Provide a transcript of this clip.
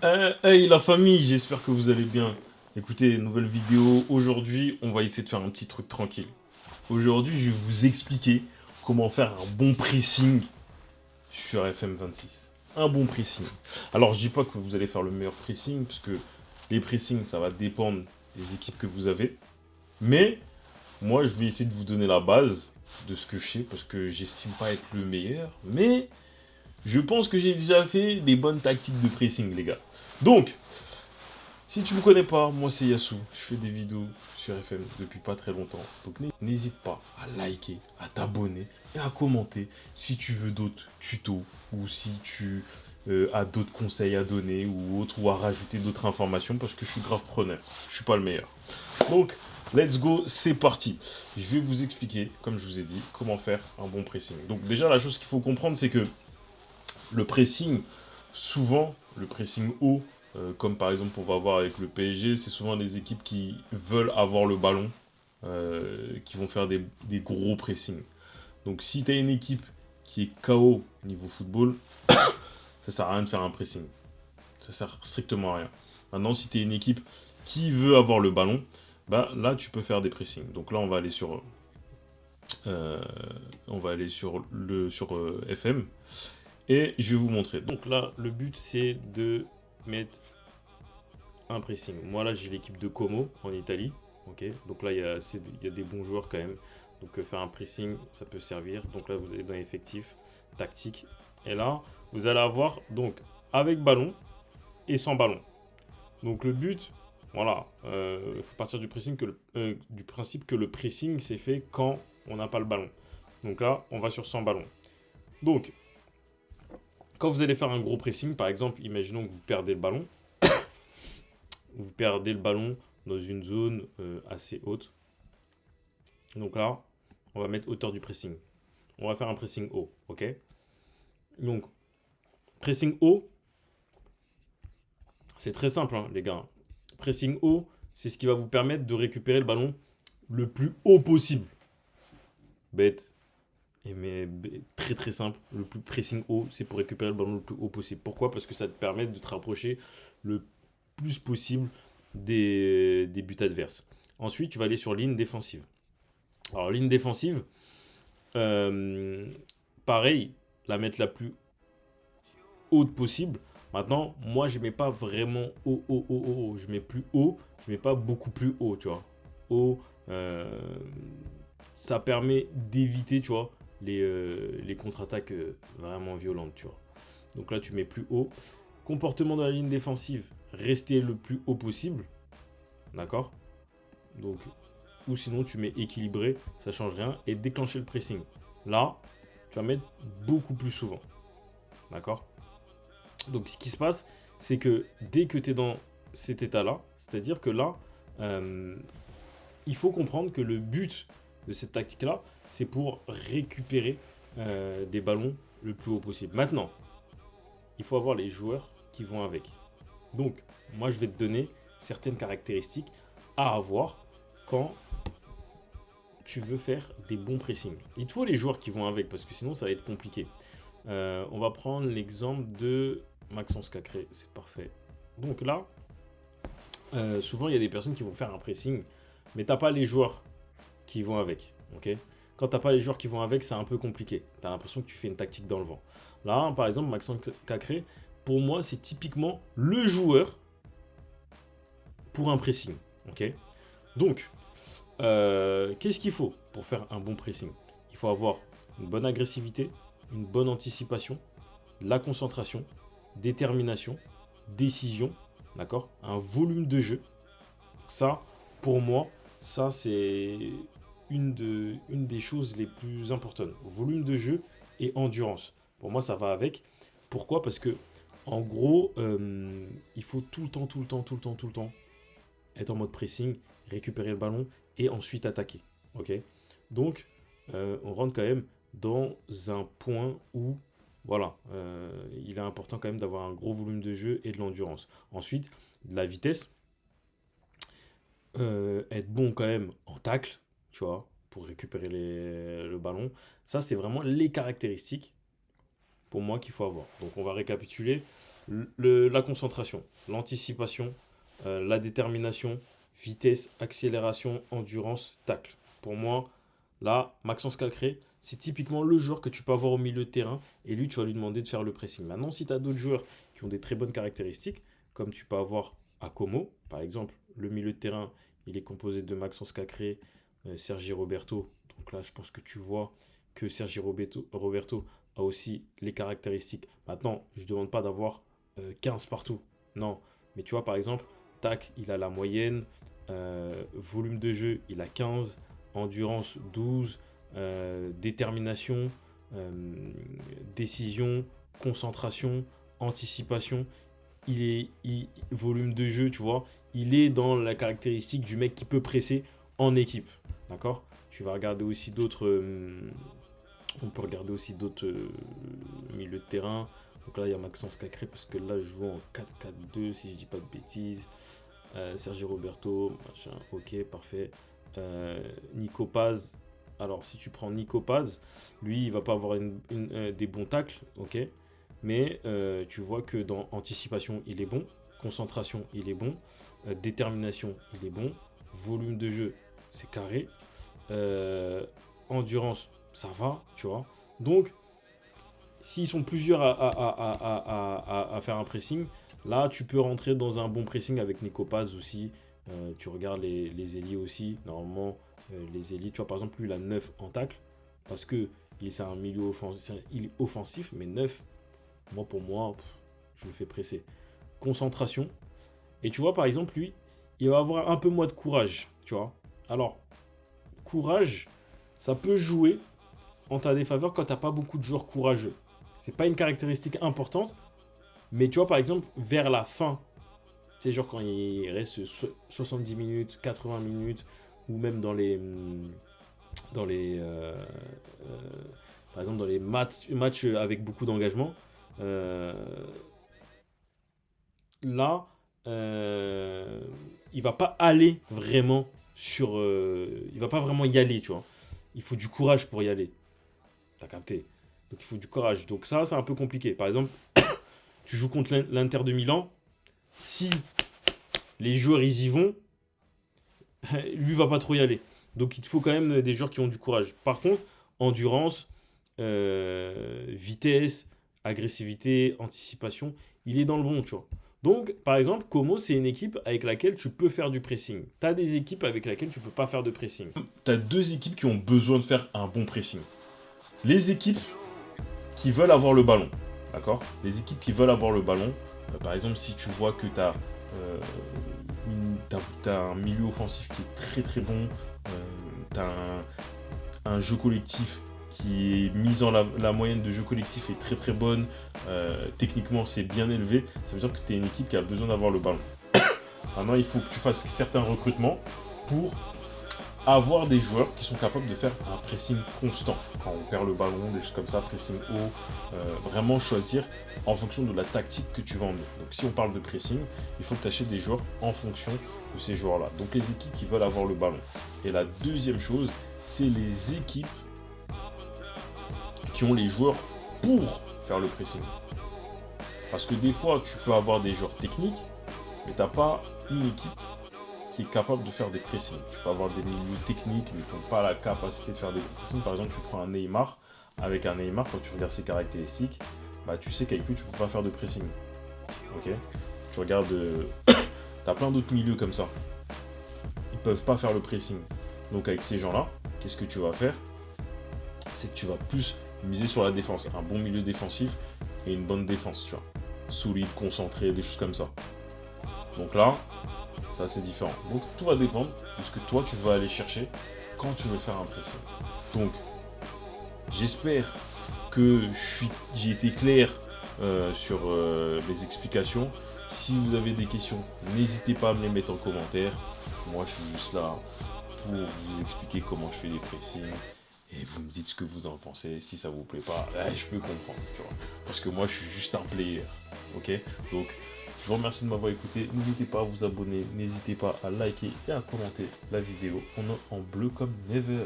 Hey la famille, j'espère que vous allez bien. Écoutez, nouvelle vidéo. Aujourd'hui, on va essayer de faire un petit truc tranquille. Aujourd'hui, je vais vous expliquer comment faire un bon pressing sur FM26. Un bon pressing. Alors, je dis pas que vous allez faire le meilleur pressing, parce que les pressings, ça va dépendre des équipes que vous avez. Mais, moi, je vais essayer de vous donner la base de ce que je sais, parce que j'estime pas être le meilleur. Mais, je pense que j'ai déjà fait des bonnes tactiques de pressing, les gars. Donc, si tu me connais pas, moi c'est Yassou. Je fais des vidéos sur FM depuis pas très longtemps. Donc n'hésite pas à liker, à t'abonner et à commenter si tu veux d'autres tutos ou si tu as d'autres conseils à donner ou autre ou à rajouter d'autres informations parce que je suis grave preneur. Je suis pas le meilleur. Donc let's go, c'est parti. Je vais vous expliquer, comme je vous ai dit, comment faire un bon pressing. Donc déjà la chose qu'il faut comprendre c'est que le pressing, souvent, le pressing haut, comme par exemple on va voir avec le PSG, c'est souvent des équipes qui veulent avoir le ballon, qui vont faire des gros pressings. Donc si tu as une équipe qui est KO niveau football, ça sert à rien de faire un pressing. Ça sert strictement à rien. Maintenant, si tu es une équipe qui veut avoir le ballon, bah là tu peux faire des pressings. Donc là euh, on va aller sur FM. Et je vais vous montrer. Donc là, le but, c'est de mettre un pressing. Moi, là, j'ai l'équipe de Como en Italie. Ok. Donc là, il y a des bons joueurs quand même. Donc faire un pressing, ça peut servir. Donc là, vous allez dans l'effectif, tactique. Et là, vous allez avoir donc avec ballon et sans ballon. Donc le but, voilà, il faut partir du principe que le pressing, c'est fait quand on n'a pas le ballon. Donc là, on va sur sans ballon. Donc, quand vous allez faire un gros pressing, par exemple, imaginons que vous perdez le ballon. Vous perdez le ballon dans une zone assez haute. Donc là, on va mettre hauteur du pressing. On va faire un pressing haut, ok. Donc, pressing haut, c'est très simple, hein, les gars. Pressing haut, c'est ce qui va vous permettre de récupérer le ballon le plus haut possible. Bête, mais très très simple. Le plus pressing haut, c'est pour récupérer le ballon le plus haut possible. Pourquoi? Parce que ça te permet de te rapprocher le plus possible des buts adverses. Ensuite, tu vas aller sur ligne défensive. Alors, ligne défensive, euh, pareil, la mettre la plus haute possible. Maintenant, moi, je mets pas vraiment haut, haut, haut, haut, haut. Je mets plus haut, je mets pas beaucoup plus haut, tu vois. Haut, euh, ça permet d'éviter, tu vois, les contre-attaques vraiment violentes, tu vois. Donc là, tu mets plus haut. Comportement de la ligne défensive, rester le plus haut possible, d'accord. Donc, ou sinon tu mets équilibré, ça change rien, et déclencher le pressing. Là, tu vas mettre beaucoup plus souvent. D'accord. Donc ce qui se passe, c'est que dès que tu es dans cet état-là, c'est-à-dire que là, euh, il faut comprendre que le but de cette tactique-là, c'est pour récupérer des ballons le plus haut possible. Maintenant, il faut avoir les joueurs qui vont avec. Donc, moi, je vais te donner certaines caractéristiques à avoir quand tu veux faire des bons pressings. Il te faut les joueurs qui vont avec, parce que sinon ça va être compliqué. On va prendre l'exemple de Maxence Cacré, c'est parfait. Donc là, souvent il y a des personnes qui vont faire un pressing, mais t'as pas les joueurs qui vont avec. Ok. Quand t'as pas les joueurs qui vont avec, c'est un peu compliqué. T'as l'impression que tu fais une tactique dans le vent. Là, par exemple, Maxence Cacré, pour moi, c'est typiquement le joueur pour un pressing. Ok. Donc, qu'est-ce qu'il faut pour faire un bon pressing? Il faut avoir une bonne agressivité, une bonne anticipation, de la concentration, détermination, décision, d'accord. Un volume de jeu. Ça, pour moi, ça c'est une des choses les plus importantes. Volume de jeu et endurance. Pour moi, ça va avec. Pourquoi? Parce que, en gros, il faut tout le temps, tout le temps, tout le temps, tout le temps être en mode pressing, récupérer le ballon et ensuite attaquer. Ok. Donc, on rentre quand même dans un point où, voilà, il est important quand même d'avoir un gros volume de jeu et de l'endurance. Ensuite, de la vitesse, être bon quand même en tacle, tu vois, pour récupérer le ballon. Ça, c'est vraiment les caractéristiques pour moi qu'il faut avoir. Donc, on va récapituler. La concentration, l'anticipation, la détermination, vitesse, accélération, endurance, tacle. Pour moi, là, Maxence Cacré, c'est typiquement le joueur que tu peux avoir au milieu de terrain et lui, tu vas lui demander de faire le pressing. Maintenant, si tu as d'autres joueurs qui ont des très bonnes caractéristiques, comme tu peux avoir à Como, par exemple, le milieu de terrain, il est composé de Maxence Cacré, Sergi Roberto. Donc là, je pense que tu vois que Sergi Roberto a aussi les caractéristiques. Maintenant, je ne demande pas d'avoir 15 partout. Non. Mais tu vois, par exemple, tac, il a la moyenne. Volume de jeu, il a 15. Endurance, 12. Détermination, décision, concentration, anticipation. Volume de jeu, tu vois, il est dans la caractéristique du mec qui peut presser en équipe. D'accord. Tu vas regarder aussi d'autres. On peut regarder aussi d'autres milieux de terrain. Donc là, il y a Maxence Cacré, parce que là, je joue en 4-4-2, si je dis pas de bêtises. Sergi Roberto, machin, ok, parfait. Nico Paz. Alors, si tu prends Nico Paz, lui, il va pas avoir des bons tacles, ok. Mais tu vois que dans anticipation, il est bon. Concentration, il est bon. Détermination, il est bon. Volume de jeu, c'est carré. Endurance, ça va, tu vois. Donc, s'ils sont plusieurs à faire un pressing, là, tu peux rentrer dans un bon pressing avec Nico Paz aussi. Tu regardes les ailiers aussi. Normalement, les ailiers, tu vois, par exemple, lui, il a 9 en tacle. Parce que c'est un milieu offensif, mais 9, pour moi, je le fais presser. Concentration. Et tu vois, par exemple, lui, il va avoir un peu moins de courage, tu vois. Alors, courage, ça peut jouer en ta défaveur quand tu n'as pas beaucoup de joueurs courageux. C'est pas une caractéristique importante, mais tu vois, par exemple, vers la fin, tu sais, genre quand il reste 70 minutes, 80 minutes, ou même dans les par exemple, dans les matchs avec beaucoup d'engagement, euh, là, il va pas aller vraiment il va pas vraiment y aller, tu vois. Il faut du courage pour y aller. T'as capté. Donc il faut du courage. Donc ça, c'est un peu compliqué. Par exemple, tu joues contre l'Inter de Milan. Si les joueurs ils y vont, lui va pas trop y aller. Donc il te faut quand même des joueurs qui ont du courage. Par contre, endurance, vitesse, agressivité, anticipation, il est dans le bon, tu vois. Donc, par exemple, Como, c'est une équipe avec laquelle tu peux faire du pressing. Tu as des équipes avec lesquelles tu peux pas faire de pressing. Tu as deux équipes qui ont besoin de faire un bon pressing. Les équipes qui veulent avoir le ballon, d'accord. Les équipes qui veulent avoir le ballon, par exemple, si tu vois que tu as un milieu offensif qui est très très bon, tu as un jeu collectif qui est mis en la moyenne de jeu collectif est très très bonne, techniquement c'est bien élevé, ça veut dire que tu es une équipe qui a besoin d'avoir le ballon. Maintenant, il faut que tu fasses certains recrutements pour avoir des joueurs qui sont capables de faire un pressing constant. Quand on perd le ballon, des choses comme ça, pressing haut, vraiment choisir en fonction de la tactique que tu vas emmener. Donc si on parle de pressing, il faut que tu achètes des joueurs en fonction de ces joueurs-là. Donc les équipes qui veulent avoir le ballon. Et la deuxième chose, c'est les équipes qui ont les joueurs pour faire le pressing. Parce que des fois, tu peux avoir des joueurs techniques, mais tu n'as pas une équipe qui est capable de faire des pressings. Tu peux avoir des milieux techniques, mais qui n'ont pas la capacité de faire des pressings. Par exemple, tu prends un Neymar. Avec un Neymar, quand tu regardes ses caractéristiques, bah, tu sais qu'avec lui, tu ne peux pas faire de pressing. Ok. Tu regardes... tu as plein d'autres milieux comme ça. Ils ne peuvent pas faire le pressing. Donc avec ces gens-là, qu'est-ce que tu vas faire? C'est que tu vas plus miser sur la défense. Un bon milieu défensif et une bonne défense, tu vois. Solide, concentré, des choses comme ça. Donc là, c'est assez différent. Donc tout va dépendre de ce que toi tu vas aller chercher quand tu veux faire un pressing. Donc j'espère que j'ai été clair sur mes explications. Si vous avez des questions, n'hésitez pas à me les mettre en commentaire. Moi je suis juste là pour vous expliquer comment je fais les pressings. Et vous me dites ce que vous en pensez. Si ça vous plaît pas, je peux comprendre, tu vois. Parce que moi je suis juste un player. Ok. Donc je vous remercie de m'avoir écouté. N'hésitez pas à vous abonner. N'hésitez pas à liker et à commenter la vidéo. On est en bleu comme never.